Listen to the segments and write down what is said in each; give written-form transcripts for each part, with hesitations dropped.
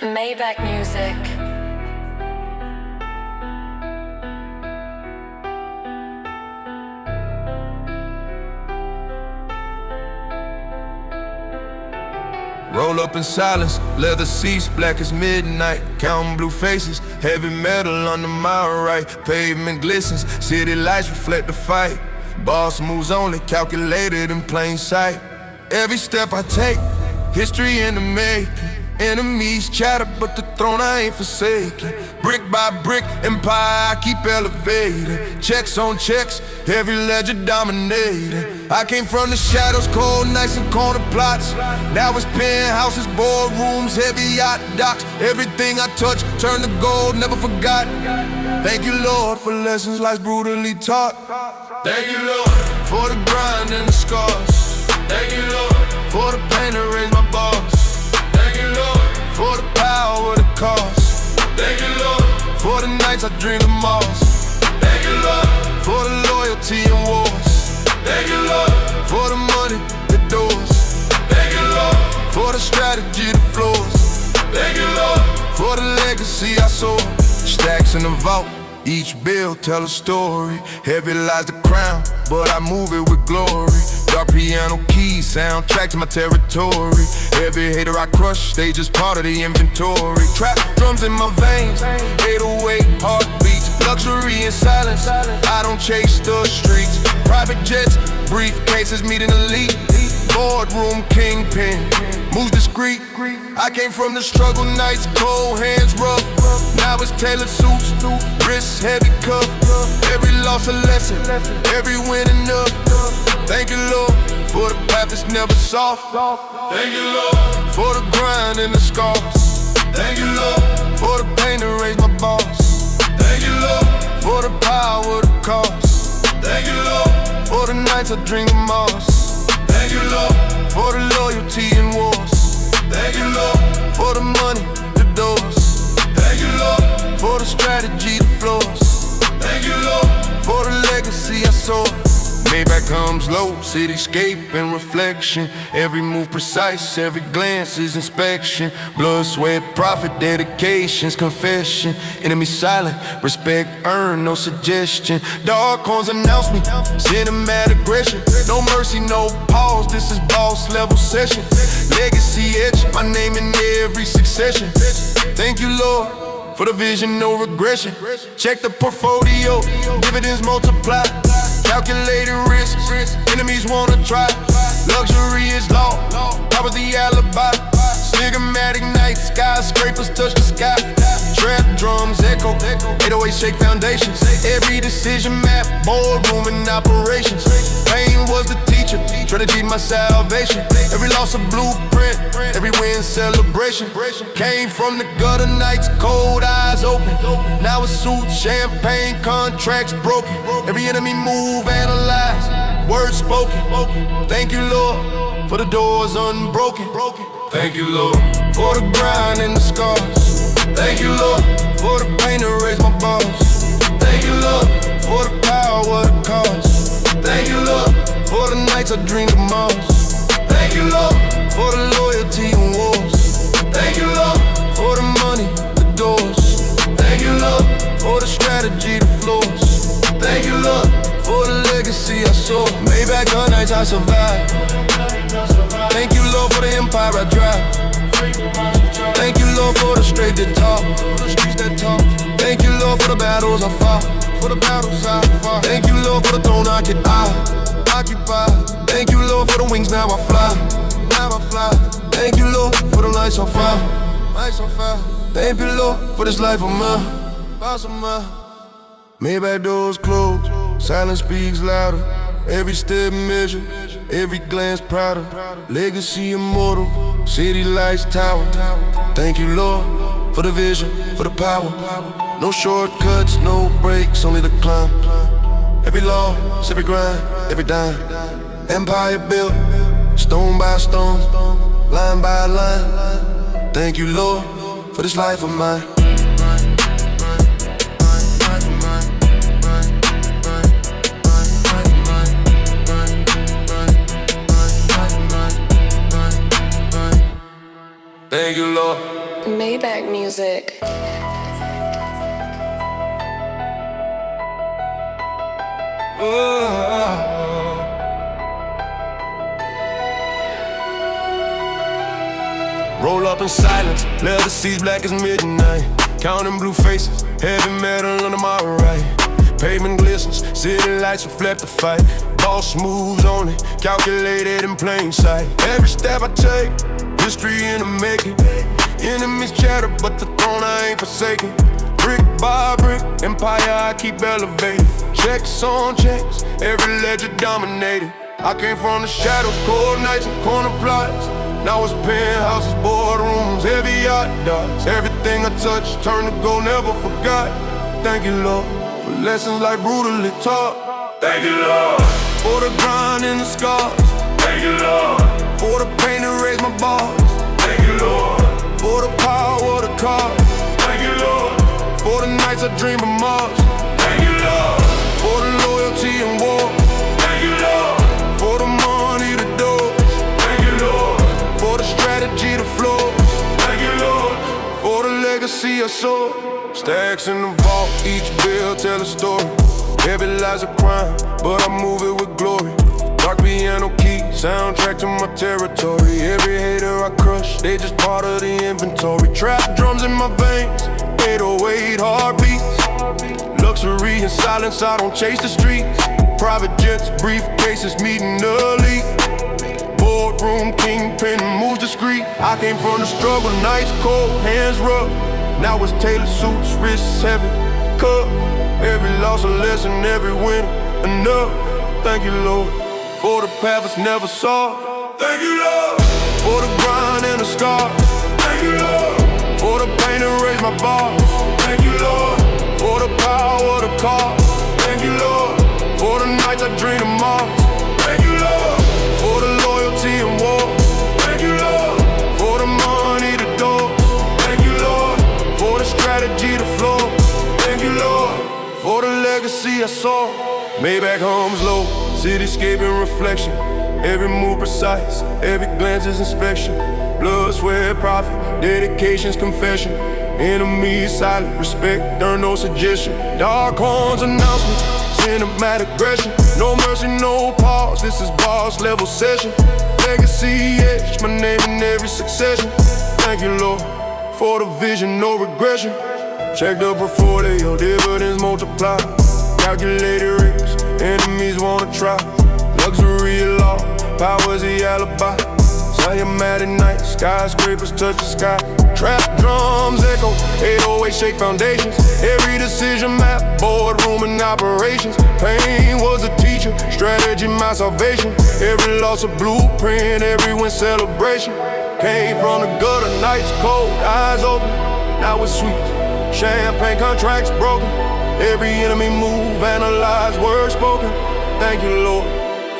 Maybach music. Roll up in silence, leather seats, black as midnight. Counting blue faces, heavy metal under my right. Pavement glistens, city lights reflect the fight. Boss moves only, calculated in plain sight. Every step I take, history in the making. Enemies chatter, but the throne I ain't forsaken. Brick by brick, empire I keep elevating. Checks on checks, every ledger dominating. I came from the shadows, cold nights and corner plots. Now it's penthouses, boardrooms, heavy yacht docks. Everything I touch turned to gold, never forgot. Thank you, Lord, for lessons life's brutally taught. Thank you, Lord, for the grind and the scars. Thank you, Lord, for the pain that raised my boss. Thank you, Lord, for the power, the cost. Thank you, Lord, for the nights I dreamed of Mars. Thank you, Lord, for the loyalty and wars. Thank you, Lord, for the money, the doors. Thank you, Lord, for the strategy, the floors. Thank you, Lord, for the legacy I saw. Stacks in the vault, each bill tell a story. Heavy lies the crown, but I move it with glory. Dark piano keys, soundtrack to my territory. Every hater I crush, they just part of the inventory. Trap drums in my veins, 808 heartbeats. Luxury and silence, I don't chase the streets. Private jets, briefcases meeting elite. Boardroom kingpin, moves discreet. I came from the struggle nights, cold hands rough. Now it's tailored suits, wrists heavy cuff. Every loss a lesson, every win enough. Thank you, Lord, for the path that's never soft. Thank you, Lord, for the grind and the scars. Thank you, Lord, for the pain that raised my boss. Thank you, Lord, for the power, the cost. Thank you, Lord, for the nights I dreamed of Mars. Thank you, Lord, for the loyalty and wars. Thank you, Lord, for the money, the doors. Thank you, Lord, for the strategy, the floors. Thank you, Lord, for the legacy I saw. Maybach comes low, cityscape and reflection. Every move precise, every glance is inspection. Blood, sweat, profit, dedications, confession. Enemy silent, respect earned, no suggestion. Dark horns announce me, cinematic aggression. No mercy, no pause, this is boss level session. Legacy etch, my name in every succession. Thank you, Lord, for the vision, no regression. Check the portfolio, dividends multiply. Calculated risks, enemies wanna try. Luxury is law, power's the alibi. Stigmatic night, skyscrapers touch the sky. Trap drums echo, 808 shake foundations. Every decision map, boardroom and operations. Pain was the teacher, strategy my salvation. Every loss a blueprint, every win celebration. Came from the gutter nights, cold eyes open. Now it's suits, champagne, contracts broken. Every enemy move, analyzed, words spoken. Thank you, Lord, for the doors unbroken. Thank you, Lord, for the grind and the scars. Thank you, Lord, for the pain that raised my boss. Thank you, Lord, for the power, the cost. Thank you, Lord, for the nights I dreamed of Mars. Thank you, Lord, for the loyalty and wars. Thank you, Lord, for the money, the doors. Thank you, Lord, for the strategy, the floors. Thank you, Lord, for the legacy I saw. Maybach on nights I survived. Thank you, Lord, for the empire I drive. Thank you, Lord, for the straight that talk, for the streets that talk. Thank you, Lord, for the battles I fought, for the battles I fought. Thank you, Lord, for the throne I occupy. Thank you, Lord, for the wings now I fly. Thank you, Lord, for the lights on fire. Thank you, Lord, for this life I'm in. Maybach doors closed, silence speaks louder. Every step measured, every glance prouder. Legacy immortal, city lights tower. Thank you, Lord, for the vision, for the power. No shortcuts, no breaks, only the climb. Every loss, every grind, every dime. Empire built, stone by stone, line by line. Thank you, Lord, for this life of mine. Thank you, Lord. Maybach music. Roll up in silence, leather seats black as midnight. Counting blue faces, heavy metal under my right. Pavement glistens, city lights reflect the fight. Boss moves on it, calculated in plain sight. Every step I take, history in the making. Enemies chatter, but the throne I ain't forsaken. Brick by brick, empire I keep elevating. Checks on checks, every ledger dominated. I came from the shadows, cold nights and corner plots. Now it's penthouses, boardrooms, heavy yacht docks. Everything I touch turned to gold, never forgot. Thank you, Lord, for lessons like brutally taught. Thank you, Lord. For the grind and the scars. Thank you, Lord. For the pain that raised my bars. Thank you, Lord. For the power of the cause. Thank you, Lord. For the nights I dream of Mars. Thank you, Lord. For the loyalty and war. Thank you, Lord. For the money, the doors. Thank you, Lord. For the strategy, the floors. Thank you, Lord. For the legacy I saw. Stacks in the vault, each bill tell a story. Heavy lies a crime, but I move it with glory. Dark piano key, soundtrack to my territory. Every hater I crush, they just part of the inventory. Trap drums in my veins, 808 heartbeats. Luxury and silence, I don't chase the streets. Private jets, briefcases, meeting early. Boardroom kingpin moves discreet. I came from the struggle, nights cold, hands rough. Now it's tailored suits, wrists heavy, cup. Every loss a lesson, every win enough. Thank you, Lord, for the path that's never saw. Thank you, Lord. For the grind and the scars. Thank you, Lord. For the pain that raised my bars. Thank you, Lord. For the power of the cause. Thank you, Lord. For the nights I dream of Mars. Thank you, Lord. For the loyalty and war. Thank you, Lord. For the money, the doors. Thank you, Lord. For the strategy, the floor. Thank you, Lord. For the legacy I saw. Maybach hums low, cityscape in reflection. Every move precise, every glance is inspection. Blood, sweat, profit, dedication's confession. Enemies silent, respect, there no suggestion. Dark horns announcement, cinematic aggression. No mercy, no pause, this is boss level session. Legacy etched, my name in every succession. Thank you, Lord, for the vision, no regression. Check the portfolio, dividends multiply. Calculated risks, enemies wanna try. Luxury law, power's the alibi. Cymatic night, skyscrapers touch the sky. Trap drums echo, 808 shake foundations. Every decision map, boardroom and operations. Pain was a teacher, strategy my salvation. Every loss a blueprint, every win celebration. Came from the gutter, nights cold, eyes open. Now it's sweet, champagne contracts broken. Every enemy move, analyzed, words spoken. Thank you, Lord,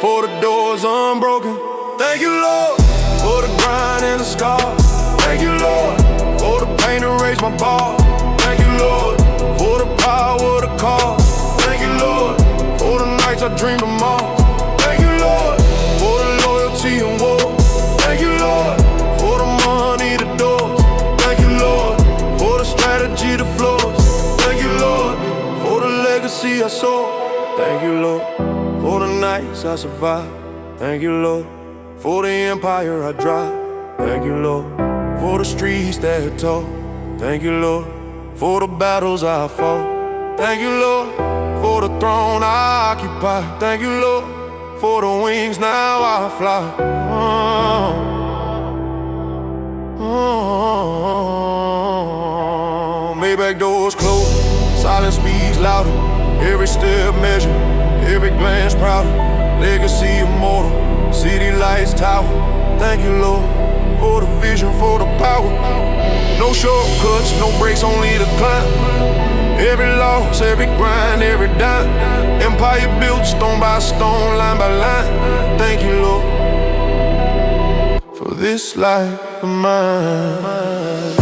for the doors unbroken. Thank you, Lord, for the grind and the scars. Thank you, Lord, for the pain that raised my bars. Thank you, Lord, for the power of the cause. Thank you, Lord, for the nights I dreamed of Mars. Thank you, Lord, for the loyalty and war. Thank you, Lord, for the money, the doors. Thank you, Lord, for the strategy, the floors. Thank you, Lord, for the legacy I saw. Thank you, Lord, for the nights I survived. Thank you, Lord, for the empire I drive. Thank you, Lord, for the streets that are tall. Thank you, Lord, for the battles I fought. Thank you, Lord, for the throne I occupy. Thank you, Lord, for the wings now I fly. Maybach doors closed, silence speaks louder. Every step measured, every glance prouder. Legacy immortal, city lights tower. Thank you, Lord, for the vision, for the power. No shortcuts, no breaks, only the climb. Every loss, every grind, every dime. Empire built stone by stone, line by line. Thank you, Lord, for this life of mine.